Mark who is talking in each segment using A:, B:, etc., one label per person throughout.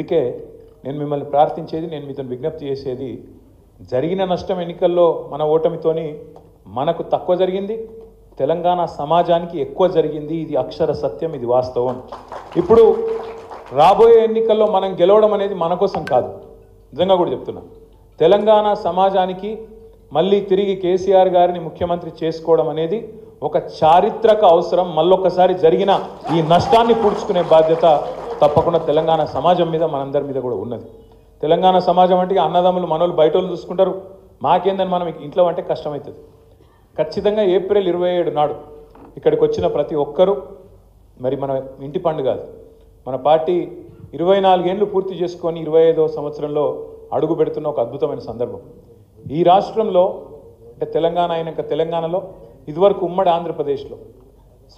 A: అందుకే నేను మిమ్మల్ని ప్రార్థించేది, నేను మీతో విజ్ఞప్తి చేసేది, జరిగిన నష్టం ఎన్నికల్లో మన ఓటమితోని మనకు తక్కువ జరిగింది, తెలంగాణ సమాజానికి ఎక్కువ జరిగింది. ఇది అక్షర సత్యం, ఇది వాస్తవం. ఇప్పుడు రాబోయే ఎన్నికల్లో మనం గెలవడం అనేది మన కోసం కాదు, నిజంగా కూడా చెప్తున్నా. తెలంగాణ సమాజానికి మళ్ళీ తిరిగి కేసీఆర్ గారిని ముఖ్యమంత్రి చేసుకోవడం అనేది ఒక చారిత్రక అవసరం. మళ్ళొక్కసారి జరిగిన ఈ నష్టాన్ని పూడ్చుకునే బాధ్యత తప్పకుండా తెలంగాణ సమాజం మీద, మనందరి మీద కూడా ఉన్నది. తెలంగాణ సమాజం అంటే అన్నదమ్ములు మనోళ్ళు బయట వాళ్ళు చూసుకుంటారు, మాకేందని మనం ఇంట్లో అంటే కష్టమవుతుంది. ఖచ్చితంగా ఏప్రిల్ 27 నాడు ఇక్కడికి వచ్చిన ప్రతి ఒక్కరూ, మరి మన ఇంటి పండుగ కాదు, మన పార్టీ 24 ఏళ్ళు పూర్తి చేసుకొని 25వ సంవత్సరంలో అడుగు పెడుతున్న ఒక అద్భుతమైన సందర్భం. ఈ రాష్ట్రంలో అంటే తెలంగాణ అయినాక తెలంగాణలో, ఇదివరకు ఉమ్మడి ఆంధ్రప్రదేశ్లో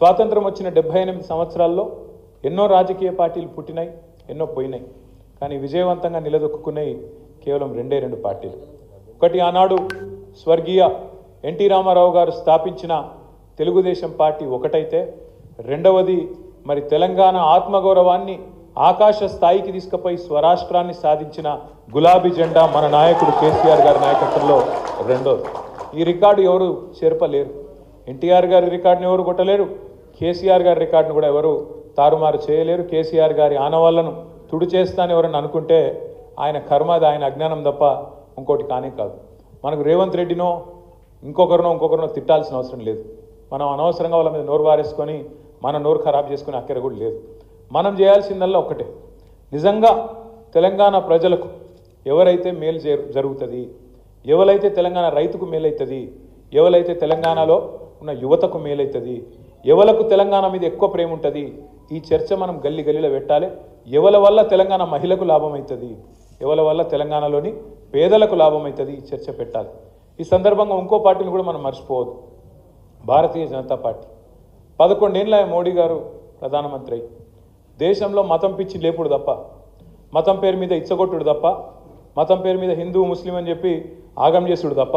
A: స్వాతంత్రం వచ్చిన 78 సంవత్సరాల్లో ఎన్నో రాజకీయ పార్టీలు పుట్టినాయి, ఎన్నో పోయినాయి. కానీ విజయవంతంగా నిలదొక్కున్నాయి కేవలం 2 పార్టీలు. ఒకటి ఆనాడు స్వర్గీయ ఎన్టీ రామారావు గారు స్థాపించిన తెలుగుదేశం పార్టీ ఒకటైతే, రెండవది మరి తెలంగాణ ఆత్మగౌరవాన్ని ఆకాశ స్థాయికి తీసుకుపోయి స్వరాష్ట్రాన్ని సాధించిన గులాబీ జెండా మన నాయకుడు కేసీఆర్ గారి నాయకత్వంలో రెండోది. ఈ రికార్డు ఎవరు చేర్పలేరు. ఎన్టీఆర్ గారి రికార్డుని ఎవరు కొట్టలేరు, కేసీఆర్ గారి రికార్డును కూడా ఎవరు తారుమారు చేయలేరు. కేసీఆర్ గారి ఆనవాళ్లను తుడి చేస్తానని ఎవరన్నా అనుకుంటే ఆయన కర్మది, ఆయన అజ్ఞానం తప్ప ఇంకోటి కానే కాదు. మనకు రేవంత్ రెడ్డినో ఇంకొకరినో తిట్టాల్సిన అవసరం లేదు. మనం అనవసరంగా వాళ్ళ మీద నోరు వారేసుకొని మన నోరు ఖరాబ్ చేసుకునే అక్కర కూడా లేదు. మనం చేయాల్సిందల్లా ఒకటే, నిజంగా తెలంగాణ ప్రజలకు ఎవరైతే మేలు జరుగుతుంది, ఎవరైతే తెలంగాణ రైతుకు మేలవుతుంది, ఎవరైతే తెలంగాణలో ఉన్న యువతకు మేలవుతుంది, ఎవలకు తెలంగాణ మీద ఎక్కువ ప్రేమ ఉంటుంది, ఈ చర్చ మనం గల్లీ గల్లీలో పెట్టాలి. ఎవరి వల్ల తెలంగాణ మహిళకు లాభం అవుతుంది, ఎవరి వల్ల తెలంగాణలోని పేదలకు లాభం అవుతుంది, ఈ చర్చ పెట్టాలి. ఈ సందర్భంగా ఇంకో పార్టీని కూడా మనం మర్చిపోవద్దు. భారతీయ జనతా పార్టీ 11 ఏళ్ళ మోడీ గారు ప్రధానమంత్రి అయి దేశంలో మతం పిచ్చి లేపుడు తప్ప, మతం పేరు మీద ఇచ్చగొట్టుడు తప్ప, మతం పేరు మీద హిందూ ముస్లిం అని చెప్పి ఆగం చేసుడు తప్ప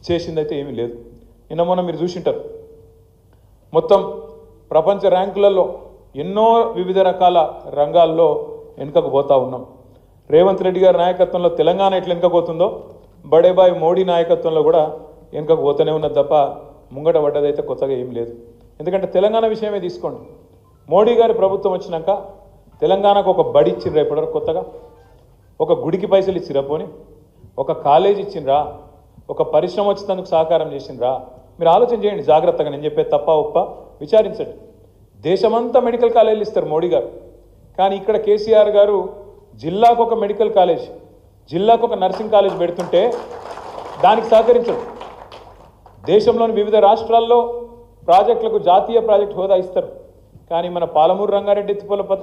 A: చేసిందైతే ఏమీ లేదు. నిన్న మొన్న మీరు చూసింటారు, మొత్తం ప్రపంచ ర్యాంకులలో ఎన్నో వివిధ రకాల రంగాల్లో వెనుకకు పోతా ఉన్నాం. రేవంత్ రెడ్డి గారి నాయకత్వంలో తెలంగాణ ఎట్లా వెనుక పోతుందో, బడేబాయ్ మోడీ నాయకత్వంలో కూడా వెనుకకు పోతూనే ఉన్నది తప్ప ముంగట పడ్డదైతే కొత్తగా ఏం లేదు. ఎందుకంటే తెలంగాణ విషయమే తీసుకోండి, మోడీ గారి ప్రభుత్వం వచ్చినాక తెలంగాణకు ఒక బడి ఇచ్చిండ్రా, ఇప్పటివరకు కొత్తగా ఒక గుడికి పైసలు ఇచ్చిరా, పోని ఒక కాలేజ్ ఇచ్చిండ్రా, ఒక పరిశ్రమ వచ్చేందుకు సహకారం చేసిండ్రా? మీరు ఆలోచన చేయండి జాగ్రత్తగా, నేను చెప్పే తప్ప ఒప్ప విచారించండి. దేశమంతా మెడికల్ కాలేజీలు ఇస్తారు మోడీ గారు, కానీ ఇక్కడ కేసీఆర్ గారు జిల్లాకు ఒక మెడికల్ కాలేజ్, జిల్లాకు ఒక నర్సింగ్ కాలేజ్ పెడుతుంటే దానికి సహకరించడు. దేశంలోని వివిధ రాష్ట్రాల్లో ప్రాజెక్టులకు జాతీయ ప్రాజెక్టు హోదా ఇస్తారు, కానీ మన పాలమూరు రంగారెడ్డి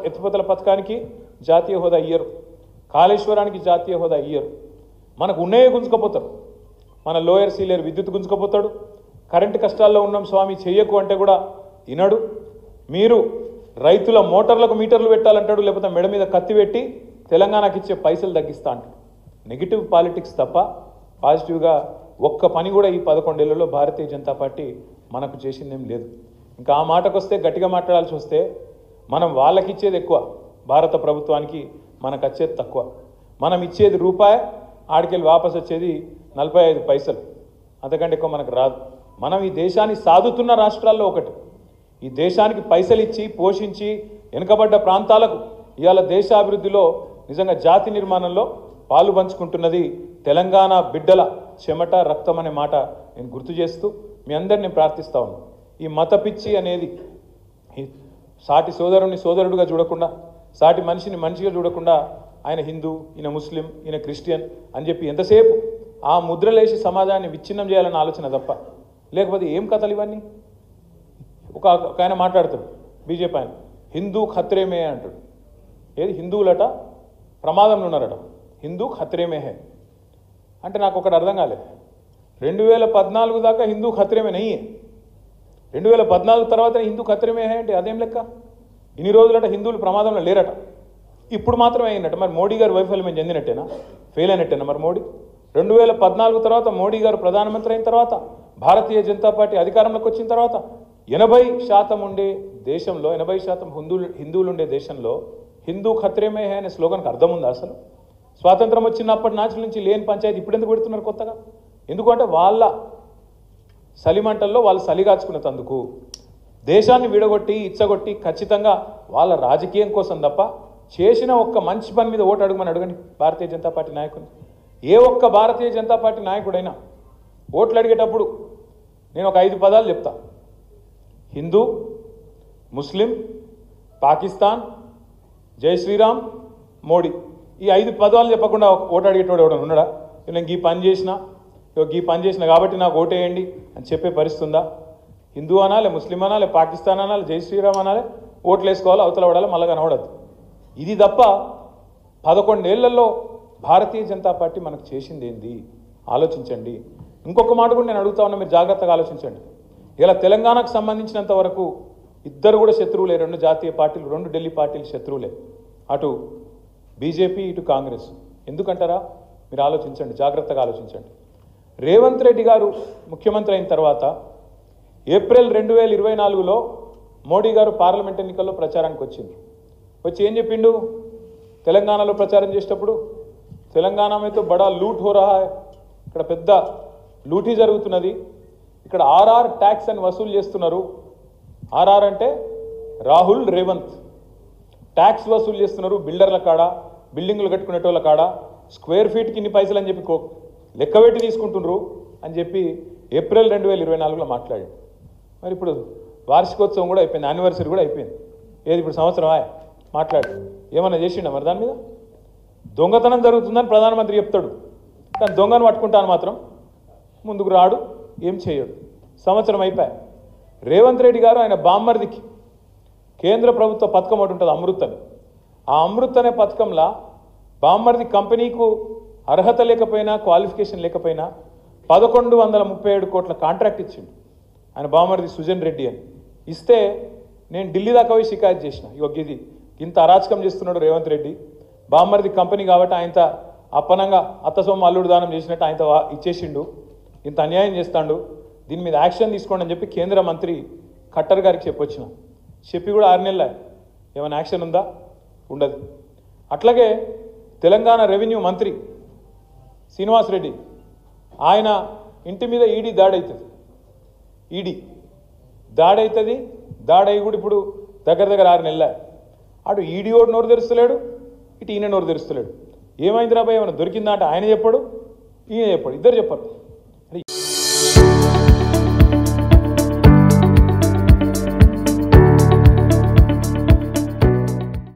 A: ఎత్తిపోతల పథకానికి జాతీయ హోదా ఇయ్యరు, కాళేశ్వరానికి జాతీయ హోదా ఇయ్యరు. మనకు ఉన్నాయే గుంజుకపోతారు. మన లోయర్ సీలేరు విద్యుత్ గుంజుకపోతాడు. కరెంటు కష్టాల్లో ఉన్నాం స్వామి చెయ్యకు అంటే కూడా వినడు. మీరు రైతుల మోటార్లకు మీటర్లు పెట్టాలంటాడు, లేకపోతే మెడ మీద కత్తి పెట్టి తెలంగాణకి ఇచ్చే పైసలు తగ్గిస్తా అంటాడు. నెగిటివ్ పాలిటిక్స్ తప్ప పాజిటివ్గా ఒక్క పని కూడా ఈ 11 ఏళ్లలో భారతీయ జనతా పార్టీ మనకు చేసిందేం లేదు. ఇంకా ఆ మాటకు వస్తే, గట్టిగా మాట్లాడాల్సి వస్తే, మనం వాళ్ళకి ఇచ్చేది ఎక్కువ, భారత ప్రభుత్వానికి మనకు వచ్చేది తక్కువ. మనం ఇచ్చేది రూపాయి, ఆడికెళ్ళి వాపసు వచ్చేది 45 పైసలు, అంతకంటే ఎక్కువ మనకు రాదు. మనం ఈ దేశాన్ని సాదుతున్న రాష్ట్రాల్లో ఒకటి. ఈ దేశానికి పైసలు ఇచ్చి పోషించి వెనుకబడ్డ ప్రాంతాలకు ఇవాళ దేశాభివృద్ధిలో నిజంగా జాతి నిర్మాణంలో పాలు పంచుకుంటున్నది తెలంగాణ బిడ్డల చెమట రక్తం అనే మాట నేను గుర్తు చేస్తూ మీ అందరిని ప్రార్థిస్తా ఉన్నాను. ఈ మత పిచ్చి అనేది సాటి సోదరుని సోదరుడుగా చూడకుండా, సాటి మనిషిని మనిషిగా చూడకుండా, ఆయన హిందూ, ఈయన ముస్లిం, ఈయన క్రిస్టియన్ అని చెప్పి ఎంతసేపు ఆ ముద్రలేసి సమాజాన్ని విచ్ఛిన్నం చేయాలన్న ఆలోచన తప్ప, లేకపోతే ఏం కథలు ఇవన్నీ? ఒక ఆయన మాట్లాడతాడు బీజేపీ ఆయన, హిందూ ఖత్రేమే అంటాడు. ఏది హిందువులట ప్రమాదంలో ఉన్నారట, హిందూ ఖత్రేమే హే అంటే నాకు ఒకటి అర్థం కాలేదు. 2014 దాకా హిందూ ఖత్రేమే నయ్యే, 2014 తర్వాత హిందూ ఖత్రేమే హే అంటే అదేం లెక్క? ఇన్ని రోజులట హిందువులు ప్రమాదంలో లేరట, ఇప్పుడు మాత్రమే అయినట్ట. మరి మోడీ గారు వైఫల్యం చెందినట్టేనా, ఫెయిల్ అయినట్టేనా మరి మోడీ? 2014 తర్వాత మోడీ గారు ప్రధానమంత్రి అయిన తర్వాత, భారతీయ జనతా పార్టీ అధికారంలోకి వచ్చిన తర్వాత 80% ఉండే దేశంలో, 80% హిందువులు ఉండే దేశంలో హిందూ ఖత్రేమే హే అనే స్లోగన్కి అర్థం ఉందా అసలు? స్వాతంత్రం వచ్చినప్పటి నుంచి లేని పంచాయతీ ఇప్పుడు ఎందుకు పెడుతున్నారు కొత్తగా? ఎందుకంటే వాళ్ళ సలిమంటల్లో వాళ్ళు సలిగాచుకునేందుకు దేశాన్ని విడగొట్టి ఇచ్చగొట్టి ఖచ్చితంగా వాళ్ళ రాజకీయం కోసం తప్ప చేసిన ఒక్క మంచి పని మీద ఓటు అడగండి భారతీయ జనతా పార్టీ నాయకుని. ఏ ఒక్క భారతీయ జనతా పార్టీ నాయకుడైనా ఓట్లు అడిగేటప్పుడు నేను ఒక 5 పదాలు చెప్తా: హిందూ, ముస్లిం, పాకిస్తాన్, జై శ్రీరామ్, మోడీ. ఈ 5 పదాలు చెప్పకుండా ఓటు అడిగేటోడు ఎవడన్నా ఉన్నాడా? నేను ఈ పని చేసిన కాబట్టి నాకు ఓటేయండి అని చెప్పే పరిస్థితి ఉందా? హిందూ అనాలి, ముస్లిం అనాలి, పాకిస్తాన్ అనాలి, జై శ్రీరామ్ అనాలి, ఓట్లు వేసుకోవాలి, అవతల పడాలి, మళ్ళీ కనబడద్దు. ఇది తప్ప 11 ఏళ్లలో భారతీయ జనతా పార్టీ మనకు చేసింది ఏంది ఆలోచించండి. ఇంకొక మాట కూడా నేను అడుగుతా ఉన్నా, మీరు జాగ్రత్తగా ఆలోచించండి. ఇలా తెలంగాణకు సంబంధించినంత వరకు ఇద్దరు కూడా శత్రువులే, 2 జాతీయ పార్టీలు, 2 ఢిల్లీ పార్టీలు శత్రువులే, అటు బీజేపీ ఇటు కాంగ్రెస్. ఎందుకంటారా? మీరు ఆలోచించండి, జాగ్రత్తగా ఆలోచించండి. రేవంత్ రెడ్డి గారు ముఖ్యమంత్రి అయిన తర్వాత ఏప్రిల్ 2024లో మోడీ గారు పార్లమెంట్ ఎన్నికల్లో ప్రచారానికి వచ్చి ఏం చెప్పిండు? తెలంగాణలో ప్రచారం చేసేటప్పుడు తెలంగాణ మీద బడా లూట్ హో రహా హై, ఇక్కడ పెద్ద లూటీ జరుగుతున్నది, ఇక్కడ ఆర్ఆర్ ట్యాక్స్ అని వసూలు చేస్తున్నారు. ఆర్ఆర్ అంటే రాహుల్ రేవంత్. ట్యాక్స్ వసూలు చేస్తున్నారు బిల్డర్ల కాడ, బిల్డింగులు కట్టుకునేటోళ్ళ కాడ, స్క్వేర్ ఫీట్కి ఇన్ని పైసలు అని చెప్పి లెక్కబెట్టి తీసుకుంటున్నారు అని చెప్పి ఏప్రిల్ 2024లో మాట్లాడాడు. మరి ఇప్పుడు వార్షికోత్సవం కూడా అయిపోయింది, యానివర్సరీ కూడా అయిపోయింది. ఏది ఇప్పుడు సంవత్సరం మాట్లాడు ఏమన్నా చేసిండా? మరి దాని మీద దొంగతనం జరుగుతుందని ప్రధానమంత్రి చెప్తాడు, కానీ దొంగను పట్టుకుంటాను మాత్రం ముందుకు రాడు, ఏం చేయడు. సంవత్సరం అయిపోయా. రేవంత్ రెడ్డి గారు ఆయన బామ్మర్దికి కేంద్ర ప్రభుత్వ పథకం ఒకటి ఉంటుంది, అమృత్ అని. ఆ అమృత్ అనే పథకంలా బామ్మర్ది కంపెనీకు అర్హత లేకపోయినా, క్వాలిఫికేషన్ లేకపోయినా 1137 కోట్ల కాంట్రాక్ట్ ఇచ్చిండు ఆయన బామ్మర్ది సుజన్ రెడ్డి అని. ఇస్తే నేను ఢిల్లీ దాకా పోయి షికాయత్ చేసిన, ఇది ఇంత అరాచకం చేస్తున్నాడు రేవంత్ రెడ్డి, బామ్మర్ది కంపెనీ కాబట్టి ఆయనతో అప్పనంగా అత్తసొమ్మ అల్లుడు దానం చేసినట్టు ఆయనతో ఇచ్చేసిండు, ఇంత అన్యాయం చేస్తాడు, దీని మీద యాక్షన్ తీసుకోండి అని చెప్పి కేంద్ర మంత్రి ఖట్టర్ గారికి చెప్పొచ్చిన. చెప్పి కూడా 6 నెలలే, ఏమైనా యాక్షన్ ఉందా? ఉండదు. అట్లాగే తెలంగాణ రెవెన్యూ మంత్రి శ్రీనివాస్ రెడ్డి, ఆయన ఇంటి మీద ఈడీ దాడవుతుంది, దాడయి కూడా ఇప్పుడు దగ్గర 6 నెలలే. అటు ఈడీ ఓడు నోరు తెరుస్తలేడు, ఇటు ఈయన నోరు తెరుస్తలేడు. ఏమైంది రాబాయ్, ఏమైనా దొరికిందా అంటే ఆయన చెప్పాడు, ఈయన చెప్పాడు, ఇద్దరు చెప్పారు.